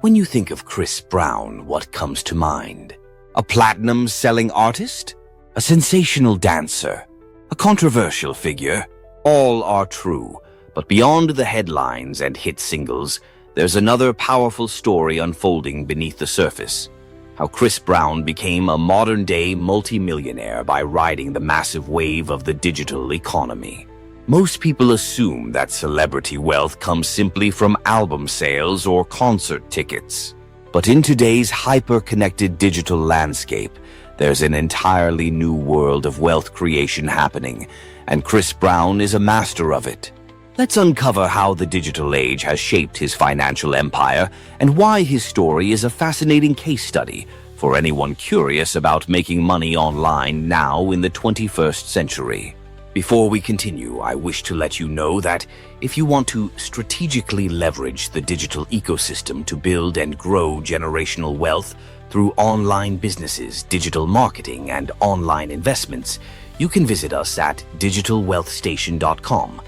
When you think of Chris Brown, what comes to mind? A platinum-selling artist? A sensational dancer? A controversial figure? All are true, but beyond the headlines and hit singles, there's another powerful story unfolding beneath the surface. How Chris Brown became a modern-day multimillionaire by riding the massive wave of the digital economy. Most people assume that celebrity wealth comes simply from album sales or concert tickets. But in today's hyper-connected digital landscape, there's an entirely new world of wealth creation happening, and Chris Brown is a master of it. Let's uncover how the digital age has shaped his financial empire and why his story is a fascinating case study for anyone curious about making money online now in the 21st century. Before we continue, I wish to let you know that if you want to strategically leverage the digital ecosystem to build and grow generational wealth through online businesses, digital marketing, and online investments, you can visit us at digitalwealthstation.com.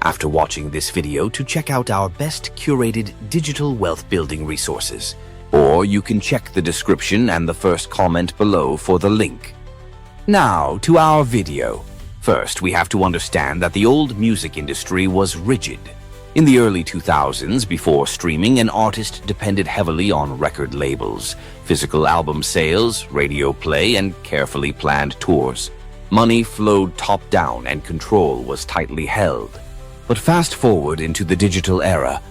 After watching this video to check out our best curated digital wealth building resources. Or you can check the description and the first comment below for the link. Now to our video. First, we have to understand that the old music industry was rigid. In the early 2000s, before streaming, an artist depended heavily on record labels, physical album sales, radio play, and carefully planned tours. Money flowed top-down and control was tightly held. But fast forward into the digital era,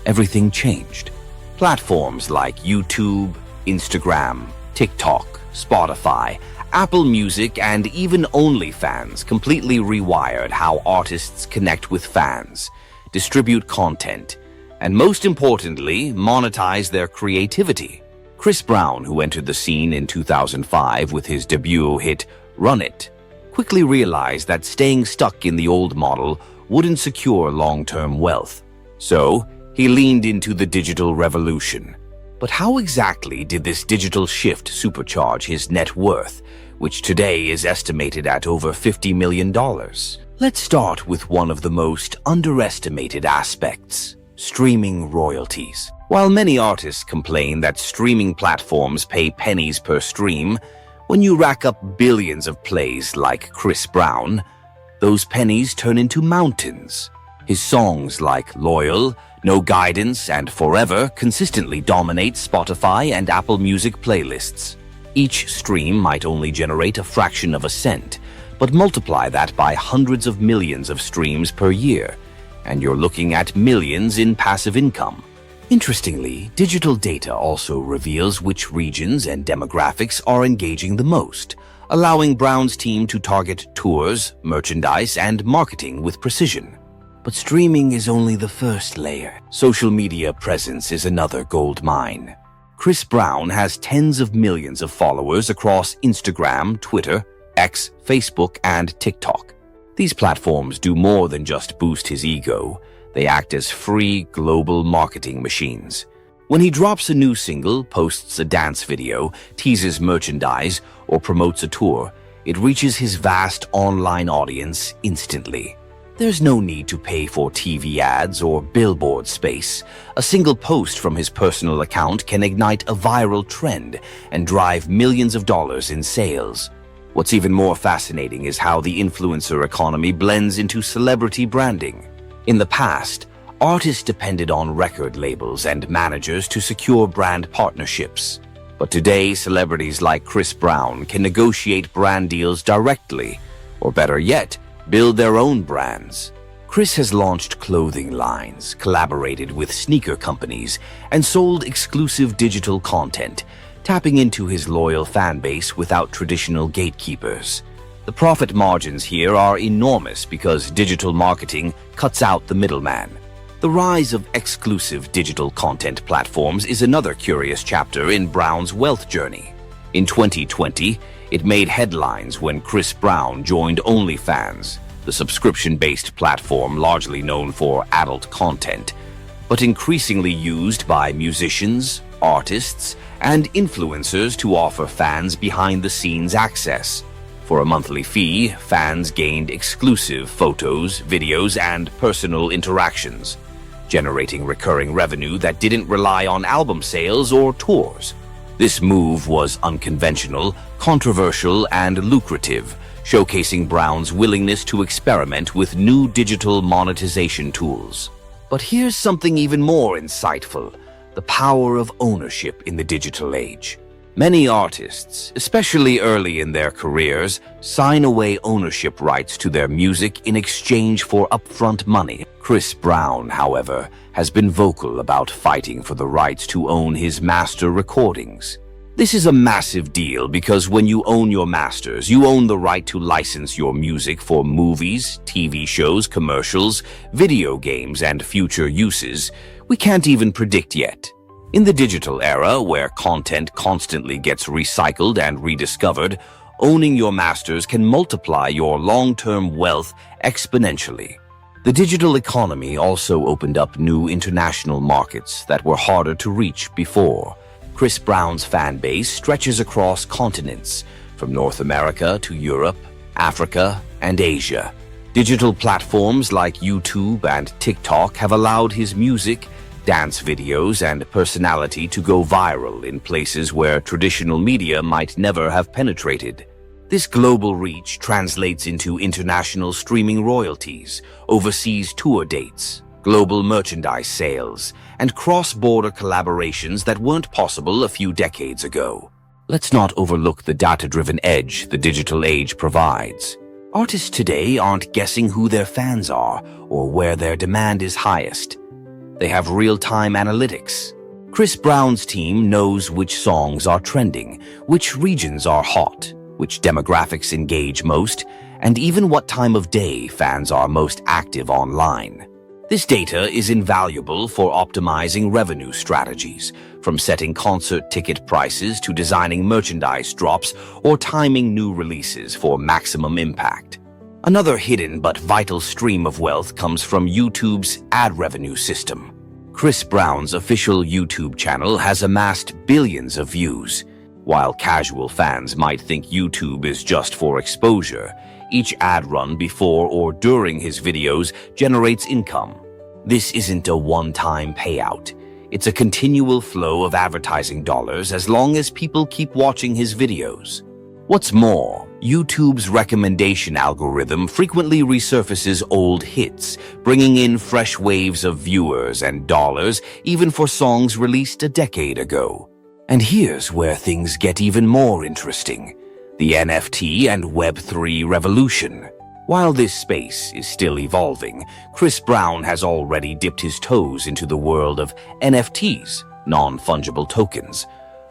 everything changed. Platforms like YouTube, Instagram, TikTok, Spotify, Apple Music, and even OnlyFans completely rewired how artists connect with fans, distribute content, and most importantly, monetize their creativity. Chris Brown, who entered the scene in 2005 with his debut hit Run It, quickly realized that staying stuck in the old model wouldn't secure long-term wealth. So, he leaned into the digital revolution. But how exactly did this digital shift supercharge his net worth, which today is estimated at over $50 million? Let's start with one of the most underestimated aspects: streaming royalties. While many artists complain that streaming platforms pay pennies per stream, when you rack up billions of plays like Chris Brown, those pennies turn into mountains. His songs like Loyal, No Guidance, and Forever consistently dominate Spotify and Apple Music playlists. Each stream might only generate a fraction of a cent, but multiply that by hundreds of millions of streams per year, and you're looking at millions in passive income. Interestingly, digital data also reveals which regions and demographics are engaging the most, allowing Brown's team to target tours, merchandise, and marketing with precision. But streaming is only the first layer. Social media presence is another gold mine. Chris Brown has tens of millions of followers across Instagram, Twitter, X, Facebook, and TikTok. These platforms do more than just boost his ego. They act as free global marketing machines. When he drops a new single, posts a dance video, teases merchandise, or promotes a tour, it reaches his vast online audience instantly. There's no need to pay for TV ads or billboard space. A single post from his personal account can ignite a viral trend and drive millions of dollars in sales. What's even more fascinating is how the influencer economy blends into celebrity branding. In the past, artists depended on record labels and managers to secure brand partnerships. But today, celebrities like Chris Brown can negotiate brand deals directly, or better yet, build their own brands. Chris has launched clothing lines, collaborated with sneaker companies, and sold exclusive digital content, tapping into his loyal fan base without traditional gatekeepers. The profit margins here are enormous because digital marketing cuts out the middleman. The rise of exclusive digital content platforms is another curious chapter in Brown's wealth journey. In 2020, it made headlines when Chris Brown joined OnlyFans, the subscription-based platform largely known for adult content, but increasingly used by musicians, artists, and influencers to offer fans behind-the-scenes access. For a monthly fee, fans gained exclusive photos, videos, and personal interactions. generating recurring revenue that didn't rely on album sales or tours. This move was unconventional, controversial, and lucrative, showcasing Brown's willingness to experiment with new digital monetization tools. But here's something even more insightful: the power of ownership in the digital age. Many artists, especially early in their careers, sign away ownership rights to their music in exchange for upfront money. Chris Brown, however, has been vocal about fighting for the rights to own his master recordings. This is a massive deal because when you own your masters, you own the right to license your music for movies, TV shows, commercials, video games, and future uses we can't even predict yet. In the digital era, where content constantly gets recycled and rediscovered, owning your masters can multiply your long-term wealth exponentially. The digital economy also opened up new international markets that were harder to reach before. Chris Brown's fan base stretches across continents, from North America to Europe, Africa, and Asia. Digital platforms like YouTube and TikTok have allowed his music, dance videos, and personality to go viral in places where traditional media might never have penetrated. This global reach translates into international streaming royalties, overseas tour dates, global merchandise sales, and cross-border collaborations that weren't possible a few decades ago. Let's not overlook the data-driven edge the digital age provides. Artists today aren't guessing who their fans are or where their demand is highest. They have real-time analytics. Chris Brown's team knows which songs are trending, which regions are hot, which demographics engage most, and even what time of day fans are most active online. This data is invaluable for optimizing revenue strategies, from setting concert ticket prices to designing merchandise drops or timing new releases for maximum impact. Another hidden but vital stream of wealth comes from YouTube's ad revenue system. Chris Brown's official YouTube channel has amassed billions of views. While casual fans might think YouTube is just for exposure, each ad run before or during his videos generates income. This isn't a one-time payout. It's a continual flow of advertising dollars as long as people keep watching his videos. What's more, YouTube's recommendation algorithm frequently resurfaces old hits, bringing in fresh waves of viewers and dollars even for songs released a decade ago. And here's where things get even more interesting: the NFT and Web3 revolution. While this space is still evolving, Chris Brown has already dipped his toes into the world of NFTs, non-fungible tokens,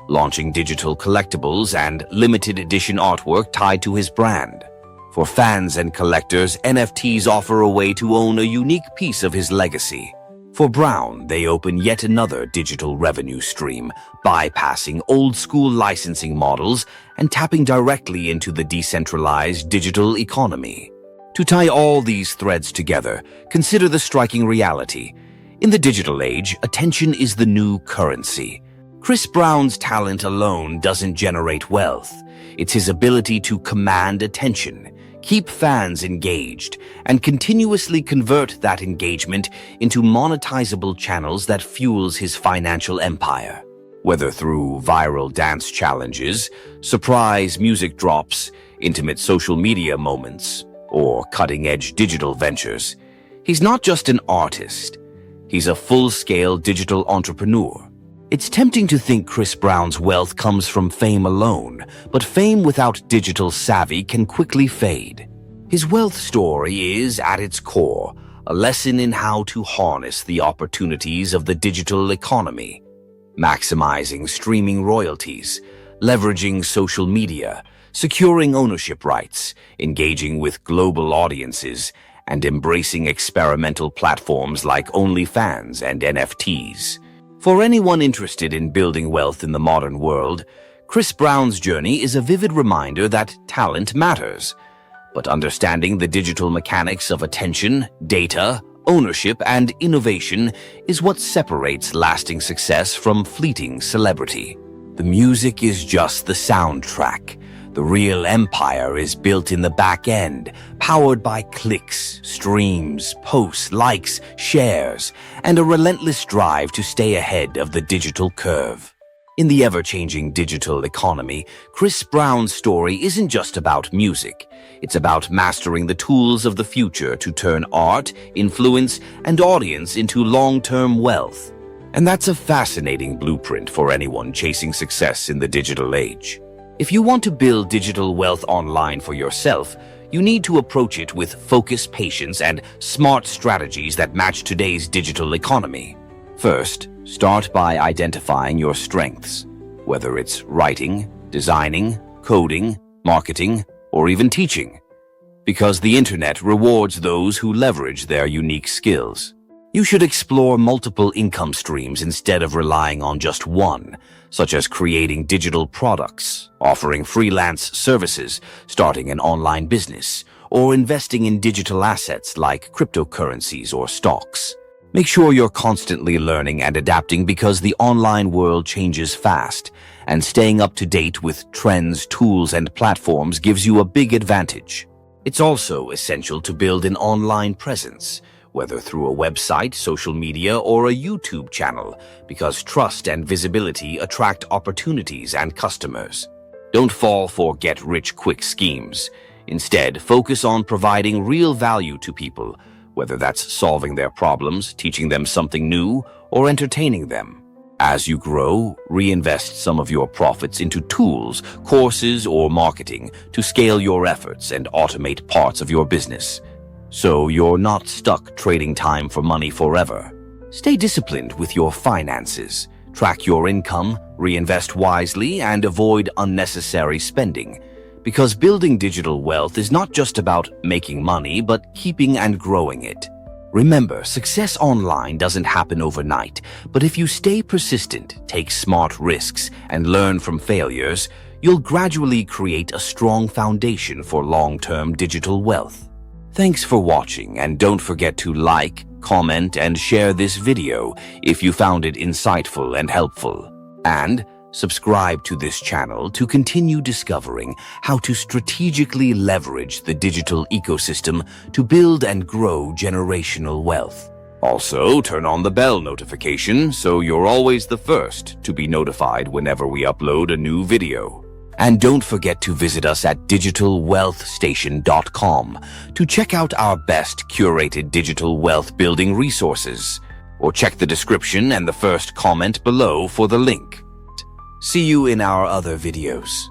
launching digital collectibles and limited edition artwork tied to his brand. For fans and collectors, NFTs offer a way to own a unique piece of his legacy. For Brown, they open yet another digital revenue stream, bypassing old-school licensing models and tapping directly into the decentralized digital economy. To tie all these threads together, consider the striking reality. In the digital age, attention is the new currency. Chris Brown's talent alone doesn't generate wealth. It's his ability to command attention, keep fans engaged, and continuously convert that engagement into monetizable channels that fuels his financial empire. Whether through viral dance challenges, surprise music drops, intimate social media moments, or cutting-edge digital ventures, he's not just an artist. He's a full-scale digital entrepreneur. It's tempting to think Chris Brown's wealth comes from fame alone, but fame without digital savvy can quickly fade. His wealth story is, at its core, a lesson in how to harness the opportunities of the digital economy, maximizing streaming royalties, leveraging social media, securing ownership rights, engaging with global audiences, and embracing experimental platforms like OnlyFans and NFTs. For anyone interested in building wealth in the modern world, Chris Brown's journey is a vivid reminder that talent matters. But understanding the digital mechanics of attention, data, ownership, and innovation is what separates lasting success from fleeting celebrity. The music is just the soundtrack. The real empire is built in the back end, powered by clicks, streams, posts, likes, shares, and a relentless drive to stay ahead of the digital curve. In the ever-changing digital economy, Chris Brown's story isn't just about music. It's about mastering the tools of the future to turn art, influence, and audience into long-term wealth. And that's a fascinating blueprint for anyone chasing success in the digital age. If you want to build digital wealth online for yourself, you need to approach it with focus, patience, and smart strategies that match today's digital economy. First, start by identifying your strengths, whether it's writing, designing, coding, marketing, or even teaching, because the internet rewards those who leverage their unique skills. You should explore multiple income streams instead of relying on just one, such as creating digital products, offering freelance services, starting an online business, or investing in digital assets like cryptocurrencies or stocks. Make sure you're constantly learning and adapting because the online world changes fast, and staying up to date with trends, tools, and platforms gives you a big advantage. It's also essential to build an online presence, whether through a website, social media, or a YouTube channel, because trust and visibility attract opportunities and customers. Don't fall for get-rich-quick schemes. Instead, focus on providing real value to people, whether that's solving their problems, teaching them something new, or entertaining them. As you grow, reinvest some of your profits into tools, courses, or marketing to scale your efforts and automate parts of your business, so you're not stuck trading time for money forever. Stay disciplined with your finances. Track your income, reinvest wisely, and avoid unnecessary spending. Because building digital wealth is not just about making money, but keeping and growing it. Remember, success online doesn't happen overnight, but if you stay persistent, take smart risks, and learn from failures, you'll gradually create a strong foundation for long-term digital wealth. Thanks for watching, and don't forget to like, comment, and share this video if you found it insightful and helpful. And subscribe to this channel to continue discovering how to strategically leverage the digital ecosystem to build and grow generational wealth. Also, turn on the bell notification so you're always the first to be notified whenever we upload a new video. And don't forget to visit us at digitalwealthstation.com to check out our best curated digital wealth building resources. Or check the description and the first comment below for the link. See you in our other videos.